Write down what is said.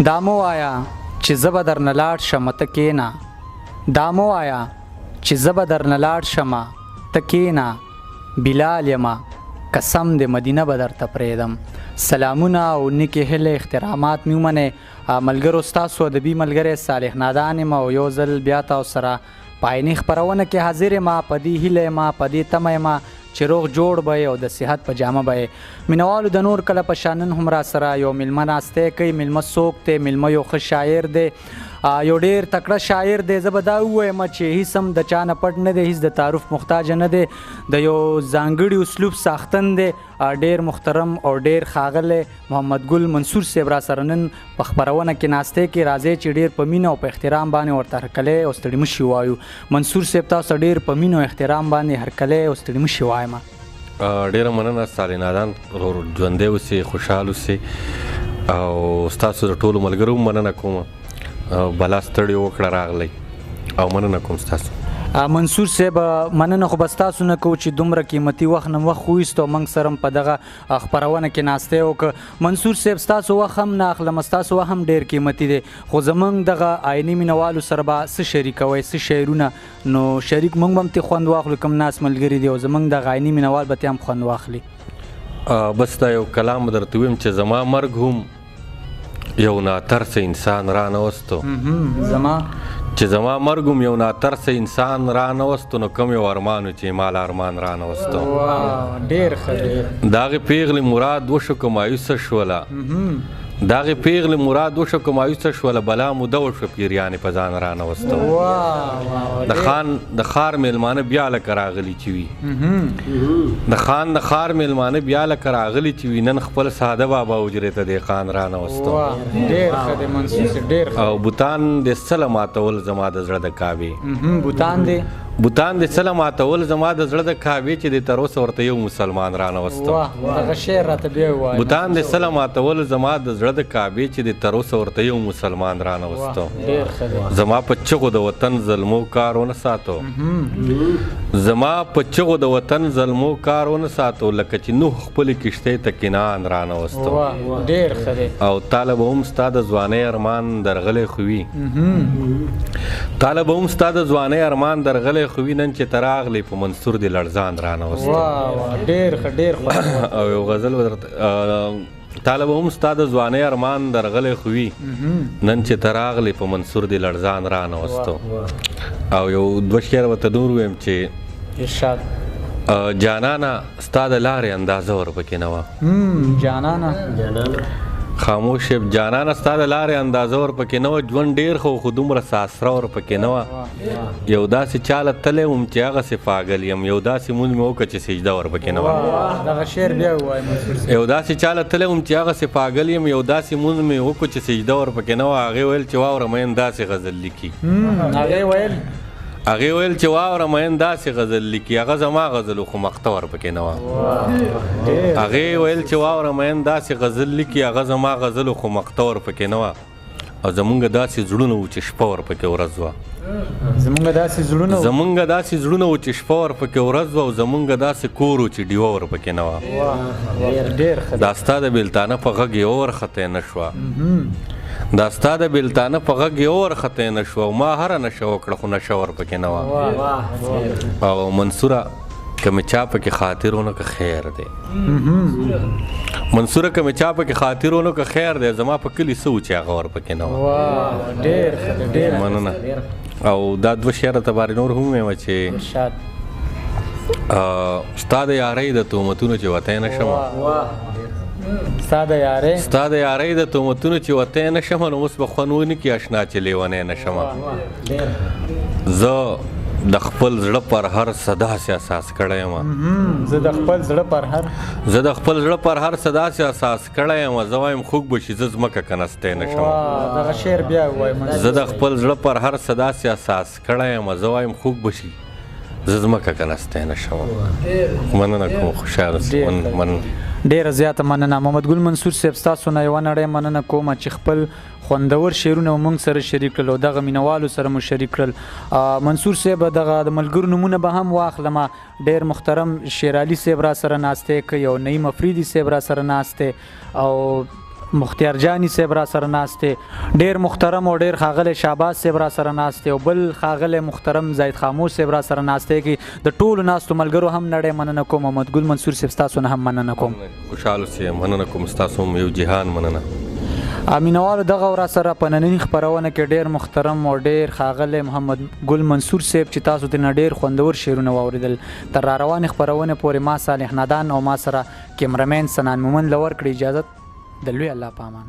دا مو وایا چې زه به درنه لاړ شم ته کښېنه، دا مو وایا چې زه به درنه لاړ شم ته کښېنه، بلال یمه قسم د مدینه به درته پرېږدم. سلامونه او نیکې هیلې احترامات مې ومنئ ملګرو، ستاسو ادبي ملګری صالح نادان یم او یو ځل بیا تاسو سره په عیني خپرونه کې حاضر یم. په دې هیله یم، په دې تمه یم چې روغ جوړ به او د صحت په جامه به مینوالو د نور کله په شانن هم را سره یو میلمه ناستی کوي. میلمه څوک دی؟ میلمه یو ښه شاعر دی، یو ډېر تکړه شاعر دی. زه به دا ووایم چې هیڅ هم د چا نه پټ نه دی، هیڅ د تعارف محتاج نه دی، د یو ځانګړي اسلوب ساختن دی. ډېر محترم او ډېر ښاغلی محمد ګل منصور صاحب را سره نن په خپرونه کې ناستی کې راځئ چې ډېر په مینه او په احترام باندې ورته هرکلی او ستړي مشي ووایو. منصور صاحب تاسو ډېر په مینه او احترام باندې هرکلی او ستړي مشي وایم. ډېره مننه صالح نادان، ژوندی اوسئ، خوشحال اوسئ او ستاسو د ټولو ملګرو مننه کوم بلا ستړي وکړه راغلی او مننه کوم ستاسو. منصور صاحب مننه خو به ستاسو نه کوو چې دومره قیمتي وخت نه وخت وویست او موږ سره هم په دغه خپرونه کې ناستی وکړه. منصور صاحب ستاسو وخت هم نه اخلم، ستاسو وخت هم ډېر قیمتي دی، خو زموږ دغه عیني مینوالو سره به څه شریکوئ، څه شعرونه نو شریک موږ به هم ترې خوند واخلو، کوم ناس ملګري دي او زموږ دغه عیني مینوال به ترې هم خوند واخلي. بس دا یو کلام درته ویم چې زما مرګ هم یو ناترسه انسان را نوستو، چې زما مرګ هم یو ناترسه انسان را نوستو، نو کوم یو ارمانو چې مال ارمان را نوستو. ډېر ښه. د هغې پېغلې مراد وشو که مایوسه شوله، د هغې پېغلې مراد وشو که مایوسه شوله، بلا موده وشوه پیریانې په ځان را نوستو. د ښار میلمانه بیا لکه راغلي چې وي، د ښار میلمانه بیا لکه راغلي چې وي، نن خپل ساده بابا حجرې ته دې خان را نوستو. او بوتان دې څله ماتول زما د زړه د کعبې، بوتان دې څله ماتول زما د زړه د کعبې چې دې تر اوسه ورته یو مسلمان را نوستو. بوتان دې څله ماتول زما د زړه د کعبې چې دې تر اوسه ورته یو مسلمان را نوستو. زما په چغو د وطن ظلمو کار ونه ساتو، زما په چغو د وطن ظلمو کار ونه ساتو، لکه چې نوح خپلې کښتۍ ته کنعان را نوستو. او تاله به هم ستا د ځوانۍ ارمان درغلی خو وي، تاله به هم ستا د ځوانۍ ارمان درغلی خو وي، نن چې ته راغلی په منصور دې لړزان را نوستو. او یو غزل به درته تاله به هم ستا د ځوانۍ ارمان درغلی خو وي، نن چې ته راغلی په منصور دې لړزان را نوستو. او یو دوه شعر ورته نور ویم چې جانانه ستا د لارې اندازه ورپکې نه وه، خاموش یم جانانه ستا د لارې اندازه ورپکې نه وه، ژوند ډېر خو دومره ساسره ورپکې نه وه، یو داسې چاله تلی وم چې هغسې پاګل یم، یو داسې مونځ مې وکړه چې سجده ورپکې نه وه، یو داسې چاله تلی وم چې هغسې پاګل یم، یو داسې مونځ مې وکړو چې سجده ورپکې نه وه. هغې ویل چې واوره مین داسې غزل لیکي، هغې ویل چې واوره مین داسې غزل لیکي، هغه زما غزل خو مقطع ورپکې نه وه. هغې ویل چې واوره مین داسې غزل لیکي، هغه زما غزل خو مقطع ورپکې نه وه. او زمونږ داسې زړونه وو چې شپه ورپکې ورځ وه، زمونږ داسې زړونه وو چې شپه ورپکې ورځ وه، او زمونږ داسې کور وو چې ډیوه ورپکې نه وه. دا ستا د بېلتانه په غږ یې وورختی نه شوه، دا ستا د بېلتانه په غږ یې وورختی نه شوه، او ما هره نشه وکړه خو نشه ورپکې نه وه. او منصوره که مې چا پکې خاطر ونه که خیر دی، منصوره که مې چا پکې خاطر ونه که خیر دی، زما په کلي څه و چې هغه ورپکې نه وه. مننه. او دا دوه شعره ته بارې نور هم ویمه چې ستا د یارۍ د تهمتونو چې وتی نه شمه، ستا د یارۍ د تهمتونو چې وتی نه شمه، نو اوس به خوند ونکړي اشنا چې لیونی نه شمه. زه د خپل زړه پر هر څه داسې احساس کړی یم، زه د خپل زړه پر هر څه داسې احساس کړی یم، زه وایم خوږ به شي زه ځمکه که نستی نه شم، زه د خپل زړه پر هر څه داسې احساس کړی یم، زه وایم خوږ به شي زه ځمکه که نستی نه شم. مننه کوم، خوشحاله اوسئ. مننه، ډېره زیاته مننه. محمد ګل منصور صاحب ستاسو نه یوه نړۍ مننه کوم چې خپل خوندور شعرونه مو موږ سره شریک کړل او دغه مینوالو سره مو شریک کړل. منصور صاحب دغه د ملګرو نومونه به هم واخلم. ډېر محترم شیر علي صاحب را سره ناستی کوي او نعیم افریدي صاحب را سره ناست دی او مختیار جانی صاحب را سره ناست دی، ډیر محترم او ډیر ښاغلی شهباز صاحب را سره ناست دی او بل ښاغلی محترم زاهد خاموش صاحب را سره ناست دی. د ټولو ناستو ملګرو هم نړۍ مننه کوم. محمد ګل منصور صاحب ستاسو نه هم مننه کوم. خوشحاله اوسئ، مننه کوم، ستاسو هم یو جهان مننه. مینوالو دغه ورځ سره په ننني خپرونه کې ډیر محترم او ډیر ښاغلی محمد ګل منصور صاحب چې تاسو ترې نه ډیر خوندور شعرونه واورېدل. تر را روانې خپرونې پورې ما صالح نادان او ما سره کیمرمین سنان مومن له ورکړې اجازت د لوی الله په امان.